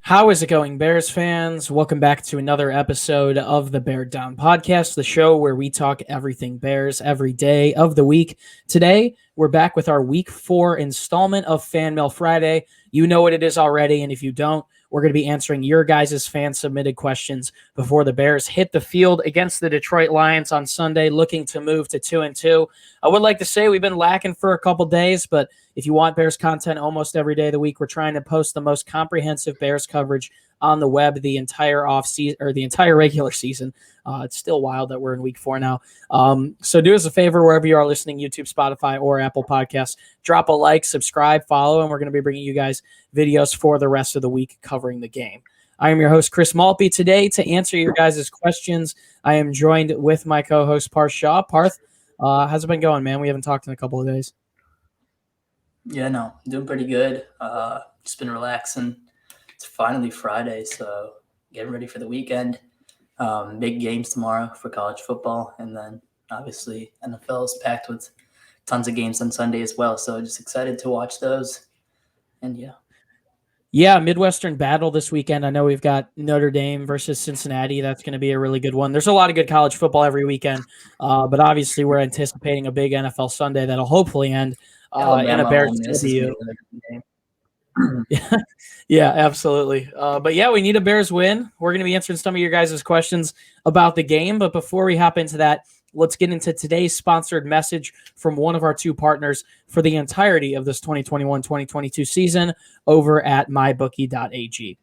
How is it going, Bears fans? Welcome back to another episode of the Bear Down Podcast, the show where we talk everything Bears every day of the week. Today, we're back with our Week 4 installment of Fan Mail Friday. You know what it is already, and if you don't, we're going to be answering your guys' fan-submitted questions before the Bears hit the field against the Detroit Lions on Sunday, looking to move to 2-2. I would like to say we've been lacking for a couple days, but if you want Bears content almost every day of the week, we're trying to post the most comprehensive Bears coverage on the web the entire off-season or the entire regular season. It's still wild that we're in Week 4 now. So do us a favor wherever you are listening, YouTube, Spotify, or Apple Podcasts. Drop a like, subscribe, follow, and we're going to be bringing you guys videos for the rest of the week covering the game. I am your host, Chris Maltby. Today, to answer your guys' questions, I am joined with my co-host, Parth Shaw. Parth, how's it been going, man? We haven't talked in a couple of days. Yeah, no, doing pretty good. Just been relaxing. It's finally Friday, so getting ready for the weekend. Big games tomorrow for college football, and then obviously NFL is packed with tons of games on Sunday as well. So just excited to watch those. And yeah, Midwestern battle this weekend. I know we've got Notre Dame versus Cincinnati. That's going to be a really good one. There's a lot of good college football every weekend, but obviously we're anticipating a big NFL Sunday that'll hopefully end in a Bears W. Yeah, absolutely. But yeah, we need a Bears win. We're going to be answering some of your guys' questions about the game. But before we hop into that, let's get into today's sponsored message from one of our two partners for the entirety of this 2021-2022 season over at mybookie.ag.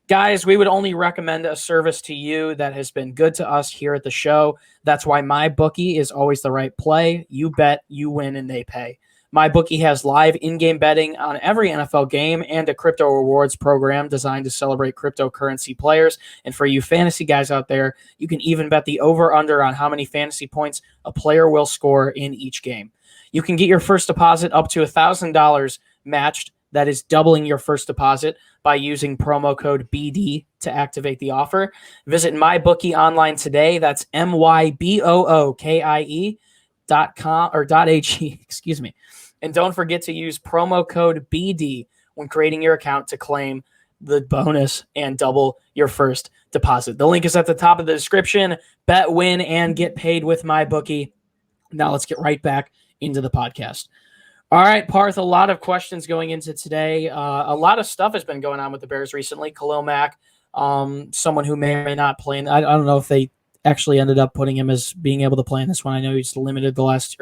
Guys, we would only recommend a service to you that has been good to us here at the show. That's why MyBookie is always the right play. You bet, you win, and they pay. MyBookie has live in-game betting on every NFL game and a crypto rewards program designed to celebrate cryptocurrency players. And for you fantasy guys out there, you can even bet the over-under on how many fantasy points a player will score in each game. You can get your first deposit up to $1,000 matched. That is doubling your first deposit by using promo code BD to activate the offer. Visit MyBookie online today. That's MYBOOKIE.com or .ag, excuse me. And don't forget to use promo code BD when creating your account to claim the bonus and double your first deposit. The link is at the top of the description. Bet, win, and get paid with MyBookie. Now let's get right back into the podcast. All right, Parth, a lot of questions going into today. A lot of stuff has been going on with the Bears recently. Khalil Mack, someone who may or may not play. I don't know if they actually ended up putting him as being able to play in this one. I know he's limited the last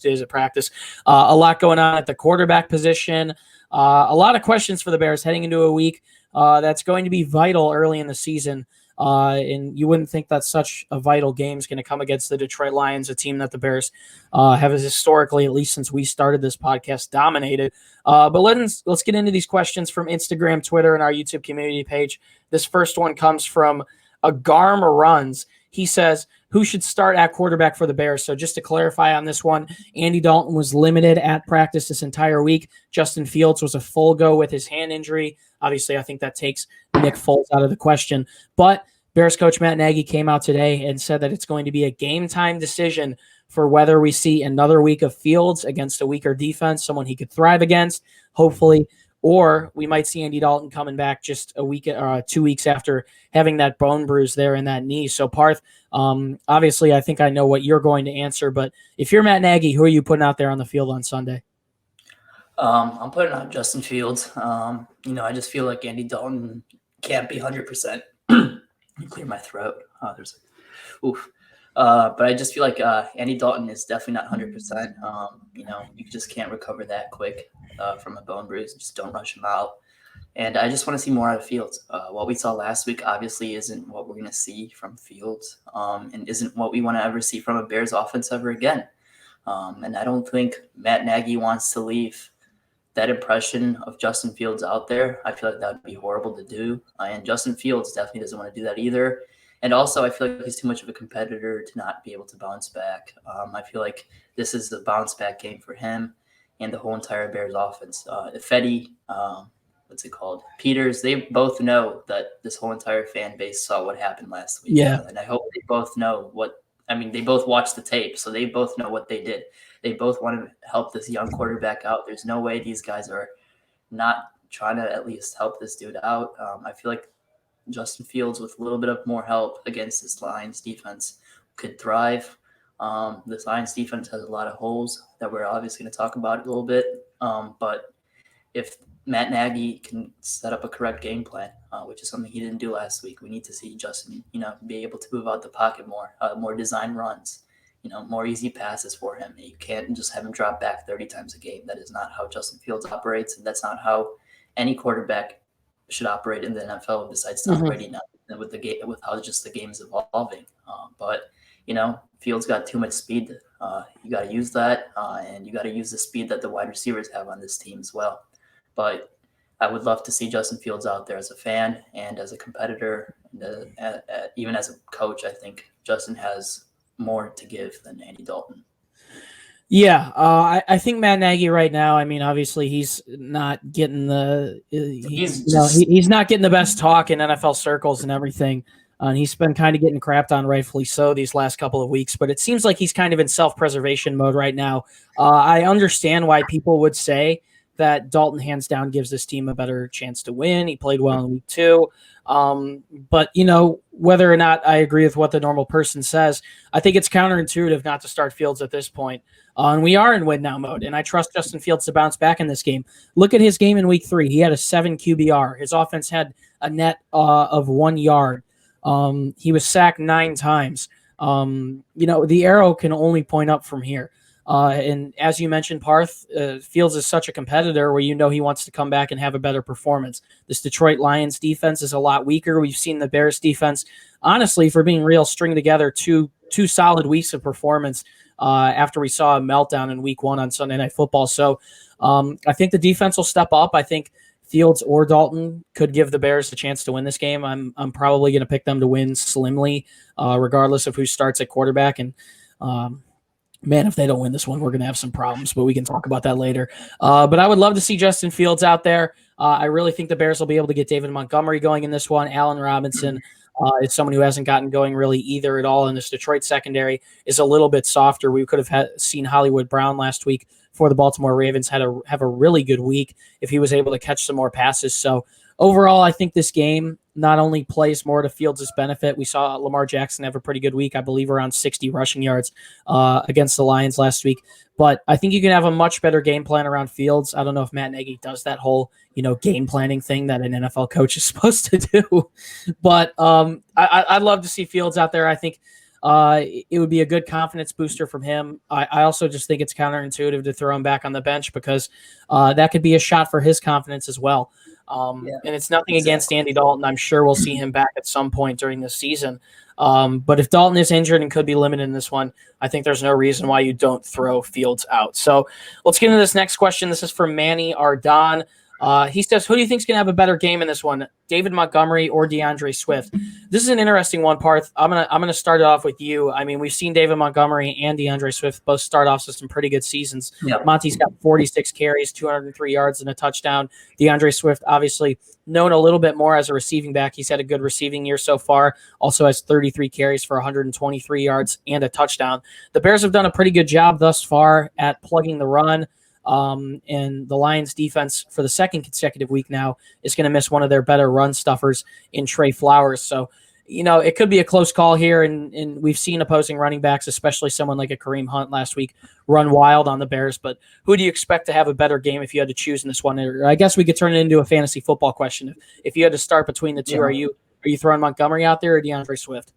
days of practice. A lot going on at the quarterback position. A lot of questions for the Bears heading into a week that's going to be vital early in the season. And you wouldn't think that such a vital game is going to come against the Detroit Lions, a team that the Bears have historically, at least since we started this podcast, dominated. But let's get into these questions from Instagram, Twitter, and our YouTube community page. This first one comes from Agarm Runs. He says, who should start at quarterback for the Bears? So just to clarify on this one, Andy Dalton was limited at practice this entire week. Justin Fields was a full go with his hand injury. Obviously, I think that takes Nick Foles out of the question. But Bears coach Matt Nagy came out today and said that it's going to be a game-time decision for whether we see another week of Fields against a weaker defense, someone he could thrive against, hopefully, or we might see Andy Dalton coming back just a week, 2 weeks after having that bone bruise there in that knee. So, Parth, obviously, I think I know what you're going to answer, but if you're Matt Nagy, who are you putting out there on the field on Sunday? I'm putting out Justin Fields. I just feel like Andy Dalton can't be 100%. Clear my throat. But I just feel like Andy Dalton is definitely not 100%. You just can't recover that quick from a bone bruise. Just don't rush him out. And I just want to see more out of Fields. What we saw last week obviously isn't what we're going to see from Fields and isn't what we want to ever see from a Bears offense ever again. And I don't think Matt Nagy wants to leave that impression of Justin Fields out there. I feel like that would be horrible to do. And Justin Fields definitely doesn't want to do that either. And also, I feel like he's too much of a competitor to not be able to bounce back. I feel like this is the bounce back game for him and the whole entire Bears offense. Fetty, Peters, they both know that this whole entire fan base saw what happened last week. Yeah. And I hope they both know what I mean, they both watched the tape, so they both know what they did. They both want to help this young quarterback out. There's no way these guys are not trying to at least help this dude out. I feel like Justin Fields, with a little bit of more help against this Lions defense, could thrive. This Lions defense has a lot of holes that we're obviously going to talk about a little bit. But if Matt Nagy can set up a correct game plan, which is something he didn't do last week, we need to see Justin, be able to move out the pocket more design runs, more easy passes for him. You can't just have him drop back 30 times a game. That is not how Justin Fields operates, and that's not how any quarterback should operate in the NFL besides Tom Brady now with how just the game is evolving. But Fields got too much speed. You got to use that, and you got to use the speed that the wide receivers have on this team as well. But I would love to see Justin Fields out there as a fan and as a competitor, and even as a coach. I think Justin has more to give than Andy Dalton. Yeah, I think Matt Nagy right now. I mean, obviously he's not getting he's not getting the best talk in NFL circles and everything. And he's been kind of getting crapped on, rightfully so, these last couple of weeks. But it seems like he's kind of in self-preservation mode right now. I understand why people would say that Dalton hands down gives this team a better chance to win. He played well in week 2. But, whether or not I agree with what the normal person says, I think it's counterintuitive not to start Fields at this point. And we are in win now mode, and I trust Justin Fields to bounce back in this game. Look at his game in week 3. He had a 7 QBR. His offense had a net of 1 yard. He was sacked 9 times. The arrow can only point up from here. And as you mentioned, Parth, Fields is such a competitor where he wants to come back and have a better performance. This Detroit Lions defense is a lot weaker. We've seen the Bears defense, honestly, for being real, string together two solid weeks of performance after we saw a meltdown in week 1 on Sunday Night Football. So I think the defense will step up. I think Fields or Dalton could give the Bears a chance to win this game. I'm probably going to pick them to win slimly, regardless of who starts at quarterback. And man, if they don't win this one, we're going to have some problems, but we can talk about that later. But I would love to see Justin Fields out there. I really think the Bears will be able to get David Montgomery going in this one. Allen Robinson is someone who hasn't gotten going really either at all. And this Detroit secondary is a little bit softer. We could have seen Hollywood Brown last week for the Baltimore Ravens have a really good week if he was able to catch some more passes. So overall, I think this game not only plays more to Fields' benefit. We saw Lamar Jackson have a pretty good week, I believe around 60 rushing yards against the Lions last week. But I think you can have a much better game plan around Fields. I don't know if Matt Nagy does that whole, game planning thing that an NFL coach is supposed to do. But I'd love to see Fields out there. I think it would be a good confidence booster from him. I also just think it's counterintuitive to throw him back on the bench because that could be a shot for his confidence as well. And it's nothing against Andy Dalton. I'm sure we'll see him back at some point during this season. But if Dalton is injured and could be limited in this one, I think there's no reason why you don't throw Fields out. So let's get into this next question. This is from Manny Ardon. He says, who do you think is going to have a better game in this one, David Montgomery or DeAndre Swift? This is an interesting one, Parth. I'm gonna start it off with you. I mean, we've seen David Montgomery and DeAndre Swift both start off with some pretty good seasons. Yep. Monty's got 46 carries, 203 yards, and a touchdown. DeAndre Swift, obviously known a little bit more as a receiving back. He's had a good receiving year so far. Also has 33 carries for 123 yards and a touchdown. The Bears have done a pretty good job thus far at plugging the run. And the Lions defense for the second consecutive week now is going to miss one of their better run stuffers in Trey Flowers. So, it could be a close call here. And we've seen opposing running backs, especially someone like a Kareem Hunt last week, run wild on the Bears. But who do you expect to have a better game if you had to choose in this one? Or I guess we could turn it into a fantasy football question. If you had to start between the two, are you throwing Montgomery out there or DeAndre Swift?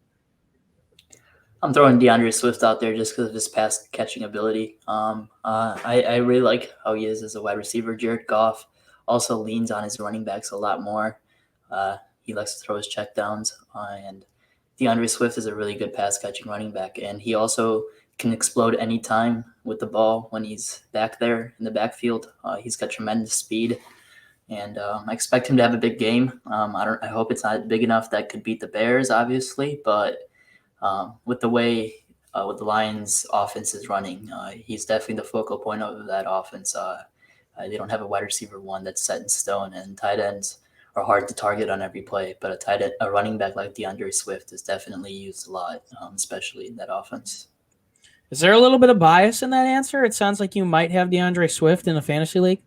I'm throwing DeAndre Swift out there just because of his pass catching ability. I really like how he is as a wide receiver. Jared Goff also leans on his running backs a lot more. He likes to throw his checkdowns, and DeAndre Swift is a really good pass catching running back, and he also can explode anytime with the ball when he's back there in the backfield. He's got tremendous speed, and I expect him to have a big game. I hope it's not big enough that could beat the Bears, obviously, but with the way with the Lions offense is running, he's definitely the focal point of that offense. They don't have a wide receiver one that's set in stone, and tight ends are hard to target on every play. But a running back like DeAndre Swift is definitely used a lot, especially in that offense. Is there a little bit of bias in that answer? It sounds like you might have DeAndre Swift in a fantasy league.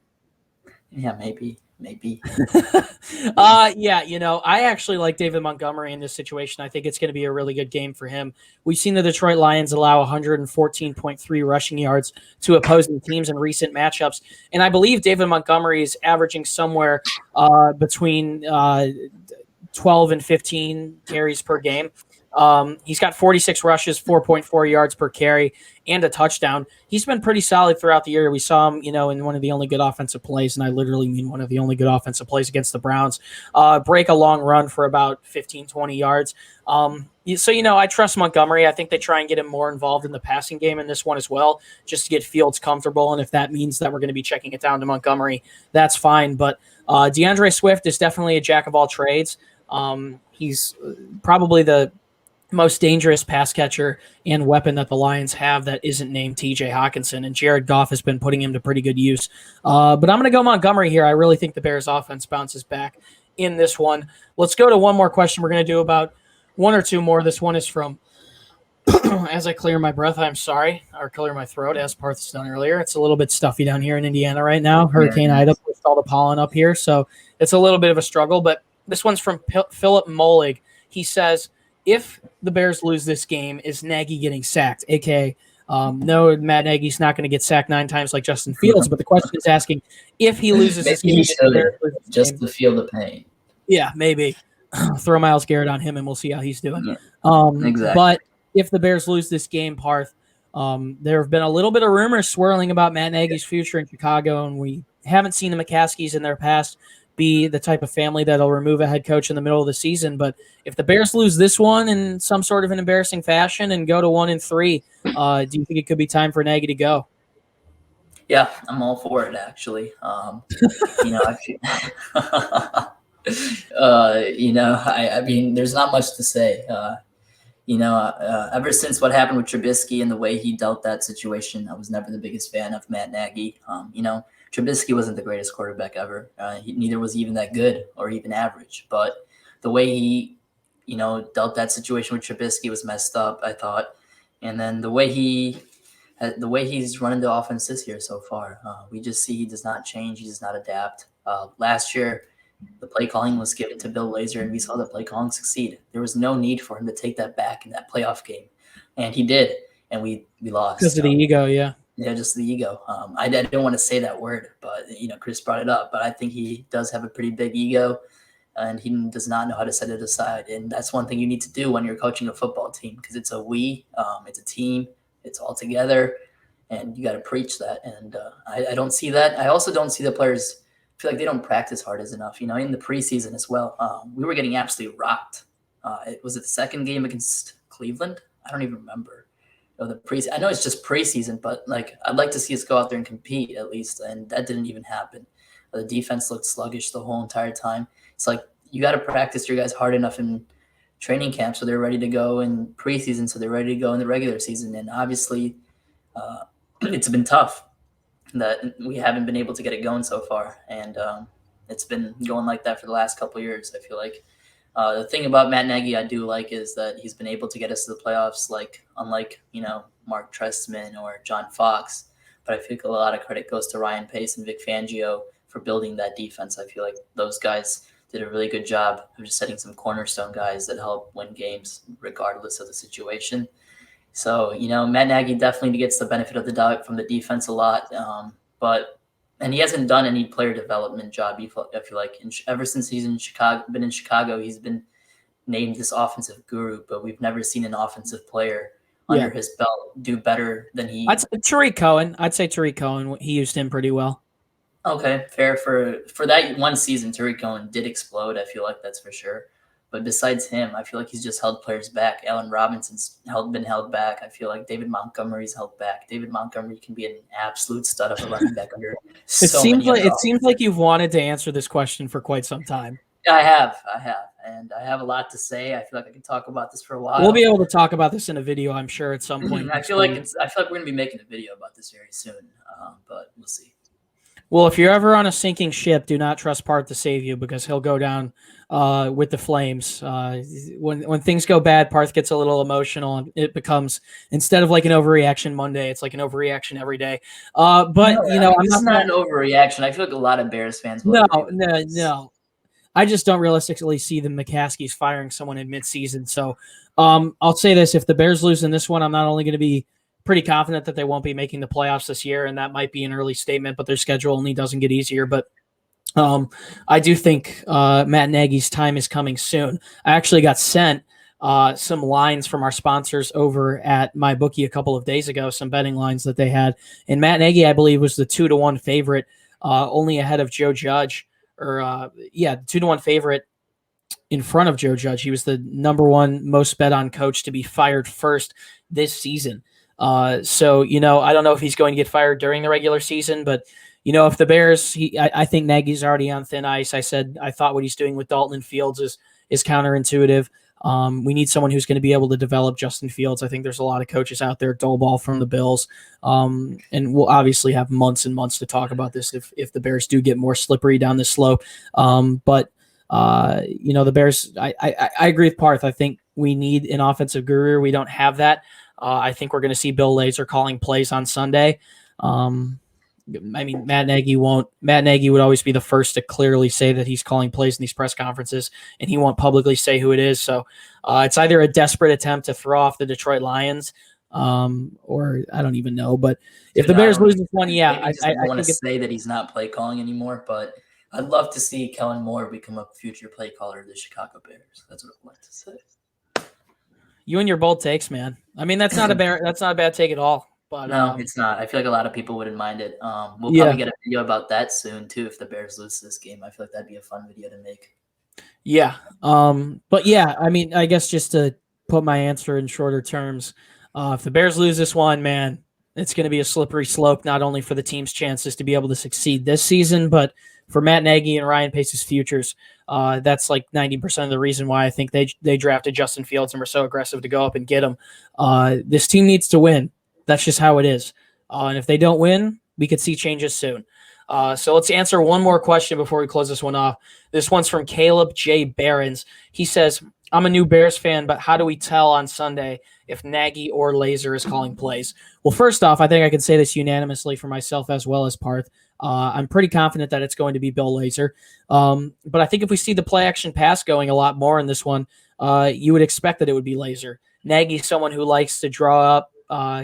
Yeah, maybe. Yeah, I actually like David Montgomery in this situation. I think it's going to be a really good game for him. We've seen the Detroit Lions allow 114.3 rushing yards to opposing teams in recent matchups, and I believe David Montgomery is averaging somewhere between 12 and 15 carries per game. He's got 46 rushes, 4.4 yards per carry, and a touchdown. He's been pretty solid throughout the year. We saw him, in one of the only good offensive plays, and I literally mean one of the only good offensive plays against the Browns, break a long run for about 15, 20 yards. I trust Montgomery. I think they try and get him more involved in the passing game in this one as well, just to get Fields comfortable. And if that means that we're going to be checking it down to Montgomery, that's fine. But DeAndre Swift is definitely a jack of all trades. He's probably the most dangerous pass catcher and weapon that the Lions have that isn't named TJ Hawkinson, and Jared Goff has been putting him to pretty good use. But I'm going to go Montgomery here. I really think the Bears offense bounces back in this one. Let's go to one more question. We're going to do about one or two more. This one is from, as I clear my breath, I'm sorry, or clear my throat, as Parth's done earlier. It's a little bit stuffy down here in Indiana right now. Hurricane Ida pushed all the pollen up here, so it's a little bit of a struggle. But this one's from Philip Molig. He says, if the Bears lose this game, is Nagy getting sacked? A.k.a. No, Matt Nagy's not going to get sacked 9 times like Justin Fields, but the question is asking if he loses this game. Just to feel the pain. Yeah, maybe. Throw Myles Garrett on him, and we'll see how he's doing. Exactly. But if the Bears lose this game, Parth, there have been a little bit of rumors swirling about Matt Nagy's future in Chicago, and we haven't seen the McCaskies in their past be the type of family that'll remove a head coach in the middle of the season. But if the Bears lose this one in some sort of an embarrassing fashion and go to 1-3, do you think it could be time for Nagy to go? Yeah, I'm all for it, actually. I mean, there's not much to say. Ever since what happened with Trubisky and the way he dealt that situation, I was never the biggest fan of Matt Nagy. Trubisky wasn't the greatest quarterback ever. Neither was he even that good or even average. But the way he, dealt that situation with Trubisky was messed up, I thought. And then the way he's running the offense this year so far, we just see he does not change. He does not adapt. Last year, the play calling was given to Bill Lazor, and we saw the play calling succeed. There was no need for him to take that back in that playoff game, and he did, and we lost because of the ego. Yeah, just the ego. I didn't want to say that word, but Chris brought it up. But I think he does have a pretty big ego, and he does not know how to set it aside. And that's one thing you need to do when you're coaching a football team, because it's it's a team, it's all together, and you got to preach that. And I don't see that. I also don't see the players feel like they don't practice hard as enough. In the preseason as well, we were getting absolutely rocked. Was it the second game against Cleveland? I don't even remember. I know it's just preseason, but I'd like to see us go out there and compete at least, and that didn't even happen. The defense looked sluggish the whole entire time. It's like you got to practice your guys hard enough in training camp so they're ready to go in preseason, so they're ready to go in the regular season. And obviously, it's been tough that we haven't been able to get it going so far, and it's been going like that for the last couple of years. I feel like the thing about Matt Nagy I do like is that he's been able to get us to the playoffs, unlike Mark Trestman or John Fox. But I think a lot of credit goes to Ryan Pace and Vic Fangio for building that defense. I feel like those guys did a really good job of just setting some cornerstone guys that help win games regardless of the situation. So, Matt Nagy definitely gets the benefit of the doubt from the defense a lot. And he hasn't done any player development job. I feel like ever since he's been in Chicago, he's been named this offensive guru, but we've never seen an offensive player under his belt do better than he. I'd say Tariq Cohen. He used him pretty well. Okay, fair. For that one season, Tariq Cohen did explode. I feel like that's for sure. But besides him, I feel like he's just held players back. Allen Robinson's been held back. I feel like David Montgomery's held back. David Montgomery can be an absolute stud of a running back under it seems like you've wanted to answer this question for quite some time. I have, and I have a lot to say. I feel like I can talk about this for a while. We'll be able to talk about this in a video, I'm sure, at some point. I feel like we're going to be making a video about this very soon, but we'll see. Well, if you're ever on a sinking ship, do not trust Parth to save you because he'll go down with the flames. When things go bad, Parth gets a little emotional, and it becomes, instead of like an overreaction Monday, it's like an overreaction every day. But No, you I know, mean, I'm this not is not gonna. an overreaction. I feel like a lot of Bears fans will No, agree with no, this. no. I just don't realistically see the McCaskies firing someone in midseason. So I'll say this: if the Bears lose in this one, I'm not only going to be pretty confident that they won't be making the playoffs this year, and that might be an early statement, but their schedule only doesn't get easier. But I do think Matt Nagy's time is coming soon. I actually got sent some lines from our sponsors over at my bookie a couple of days ago, some betting lines that they had. And Matt Nagy, I believe, was the 2-1 favorite, only ahead of Joe Judge, or 2-1 favorite in front of Joe Judge. He was the number one most bet on coach to be fired first this season. So, I don't know if he's going to get fired during the regular season, but if the Bears, I think Nagy's already on thin ice. I said I thought what he's doing with Dalton and Fields is counterintuitive. We need someone who's going to be able to develop Justin Fields. I think there's a lot of coaches out there, dull ball from the Bills. And we'll obviously have months and months to talk about this if the Bears do get more slippery down this slope. But the Bears, I agree with Parth. I think we need an offensive guru. We don't have that. I think we're going to see Bill Lazor calling plays on Sunday. Matt Nagy won't. Matt Nagy would always be the first to clearly say that he's calling plays in these press conferences, and he won't publicly say who it is. So it's either a desperate attempt to throw off the Detroit Lions, or I don't even know. But if the Bears lose this one, yeah, I don't want to say that he's not play calling anymore, but I'd love to see Kellen Moore become a future play caller of the Chicago Bears. That's what I'd like to say. You and your bold takes, man. I mean, that's not a bad take at all. But no, it's not. I feel like a lot of people wouldn't mind it. We'll Yeah. probably get a video about that soon too if the Bears lose this game. I feel like that'd be a fun video to make. Yeah. But yeah, I mean, I guess just to put my answer in shorter terms, if the Bears lose this one, man, it's going to be a slippery slope, not only for the team's chances to be able to succeed this season, but for Matt Nagy and Ryan Pace's futures. That's like 90% of the reason why I think they drafted Justin Fields and were so aggressive to go up and get him. This team needs to win. That's just how it is. And if they don't win, we could see changes soon. So let's answer one more question before we close this one off. This one's from Caleb J. Barons. He says, I'm a new Bears fan, but how do we tell on Sunday if Nagy or Lazor is calling plays? Well, first off, I think I can say this unanimously for myself as well as Parth. I'm pretty confident that it's going to be Bill Lazor. But I think if we see the play action pass going a lot more in this one, you would expect that it would be Lazor. Nagy's someone who likes to draw up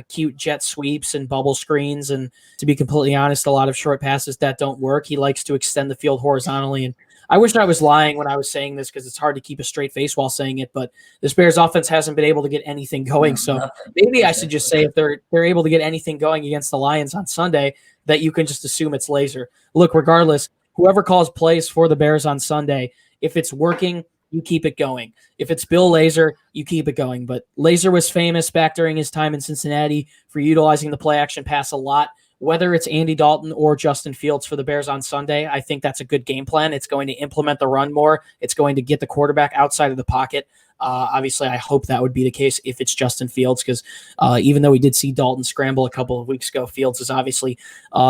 cute jet sweeps and bubble screens. And to be completely honest, a lot of short passes that don't work. He likes to extend the field horizontally. And I wish I was lying when I was saying this because it's hard to keep a straight face while saying it. But this Bears offense hasn't been able to get anything going. So maybe I should just say if they're able to get anything going against the Lions on Sunday, that you can just assume it's Lazor. Look, regardless, whoever calls plays for the Bears on Sunday, if it's working, you keep it going. If it's Bill Lazor, you keep it going. But Lazor was famous back during his time in Cincinnati for utilizing the play action pass a lot. Whether it's Andy Dalton or Justin Fields for the Bears on Sunday, I think that's a good game plan. It's going to implement the run more. It's going to get the quarterback outside of the pocket. Obviously, I hope that would be the case if it's Justin Fields, because even though we did see Dalton scramble a couple of weeks ago, Fields is obviously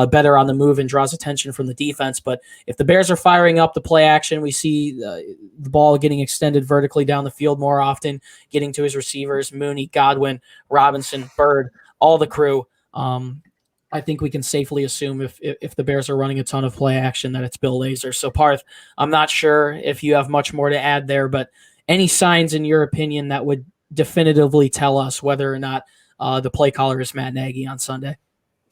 better on the move and draws attention from the defense. But if the Bears are firing up the play action, we see the ball getting extended vertically down the field more often, getting to his receivers, Mooney, Godwin, Robinson, Bird, all the crew. I think we can safely assume if the Bears are running a ton of play action that it's Bill Lazor. So, Parth, I'm not sure if you have much more to add there, but any signs in your opinion that would definitively tell us whether or not the play caller is Matt Nagy on Sunday?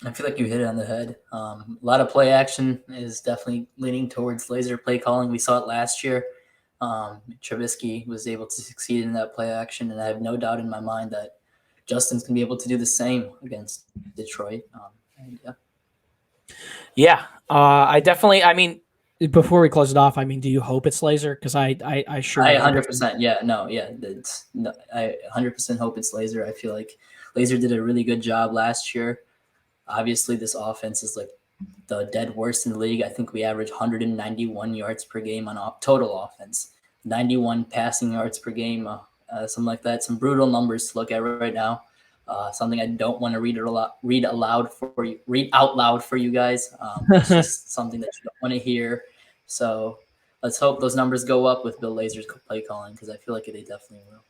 I feel like you hit it on the head. A lot of play action is definitely leaning towards Lazor play calling. We saw it last year. Trubisky was able to succeed in that play action, and I have no doubt in my mind that Justin's going to be able to do the same against Detroit. I definitely, before we close it off, do you hope it's Lazor? Because I 100%. I 100% hope it's Lazor. I feel like Lazor did a really good job last year. Obviously, this offense is like the dead worst in the league. I think we average 191 yards per game on total offense, 91 passing yards per game, something like that. Some brutal numbers to look at right now. Something I don't want to read out loud for you guys. It's just something that you don't want to hear. So let's hope those numbers go up with Bill Lazor's play calling, because I feel like they definitely will.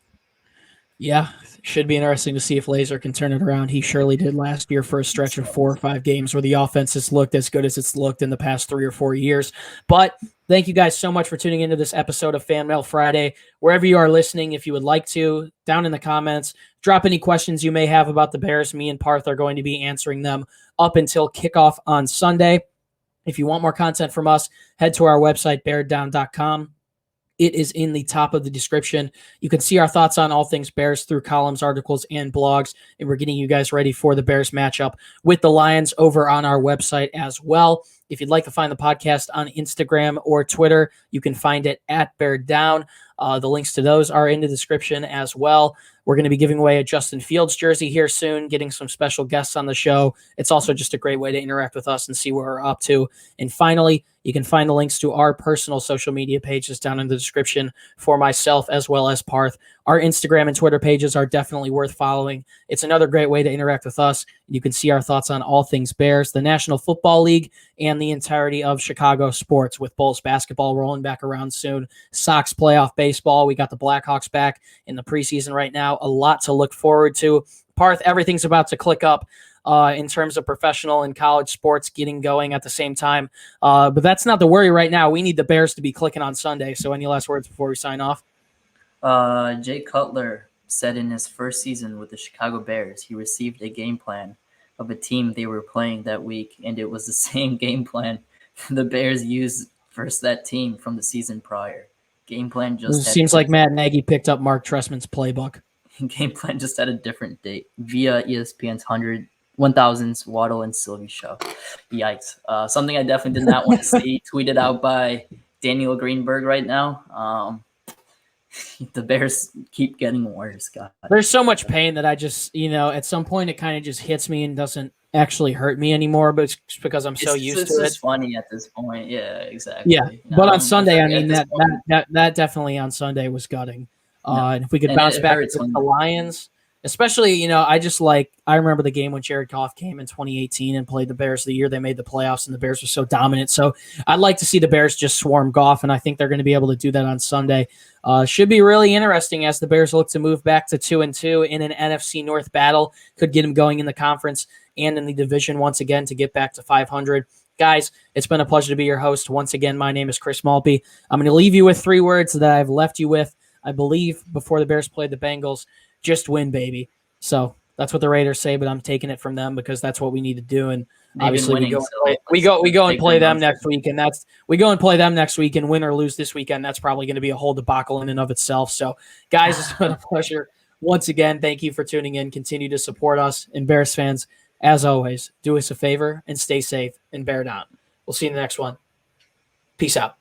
Yeah, should be interesting to see if Lazor can turn it around. He surely did last year for a stretch of 4 or 5 games where the offense has looked as good as it's looked in the past 3 or 4 years. But thank you guys so much for tuning into this episode of Fan Mail Friday. Wherever you are listening, if you would like to, down in the comments, drop any questions you may have about the Bears. Me and Parth are going to be answering them up until kickoff on Sunday. If you want more content from us, head to our website, beardown.com. It is in the top of the description. You can see our thoughts on all things Bears through columns, articles, and blogs. And we're getting you guys ready for the Bears matchup with the Lions over on our website as well. If you'd like to find the podcast on Instagram or Twitter, you can find it at Bear Down. The links to those are in the description as well. We're going to be giving away a Justin Fields jersey here soon, getting some special guests on the show. It's also just a great way to interact with us and see what we're up to. And finally, you can find the links to our personal social media pages down in the description for myself as well as Parth. Our Instagram and Twitter pages are definitely worth following. It's another great way to interact with us. You can see our thoughts on all things Bears, the National Football League, and the entirety of Chicago sports, with Bulls basketball rolling back around soon. Sox playoff baseball. We got the Blackhawks back in the preseason right now. A lot to look forward to. Parth, everything's about to click up in terms of professional and college sports getting going at the same time. But that's not the worry right now. We need the Bears to be clicking on Sunday. So any last words before we sign off? Jay Cutler said in his first season with the Chicago Bears, he received a game plan of a team they were playing that week, and it was the same game plan the Bears used versus that team from the season prior. Game plan just seems like Matt Nagy picked up Mark Trestman's playbook. Game plan just had a different date via ESPN's 1000s Waddle and Sylvie show. Yikes. Something I definitely did not want to see tweeted out by Daniel Greenberg right now. The Bears keep getting worse, God. There's so much pain that I just, at some point it kind of just hits me and doesn't actually hurt me anymore, but it's because I'm so used to it. It's just funny at this point. Yeah, exactly. Yeah, but on Sunday, I mean, that definitely on Sunday was gutting. And if we could bounce back with the Lions, especially, I remember the game when Jared Goff came in 2018 and played the Bears the year they made the playoffs, and the Bears were so dominant. So I'd like to see the Bears just swarm Goff, and I think they're going to be able to do that on Sunday. Should be really interesting as the Bears look to move back to 2-2 in an NFC North battle. Could get them going in the conference and in the division once again to get back to 500. Guys, it's been a pleasure to be your host. Once again, my name is Chris Malpe. I'm going to leave you with 3 words that I've left you with, I believe, before the Bears played the Bengals. Just win, baby. So that's what the Raiders say, but I'm taking it from them because that's what we need to do. And obviously we go and play them next week, and win or lose this weekend. That's probably going to be a whole debacle in and of itself. So, guys, it's been a pleasure. Once again, thank you for tuning in. Continue to support us. And Bears fans, as always, do us a favor and stay safe and bear down. We'll see you in the next one. Peace out.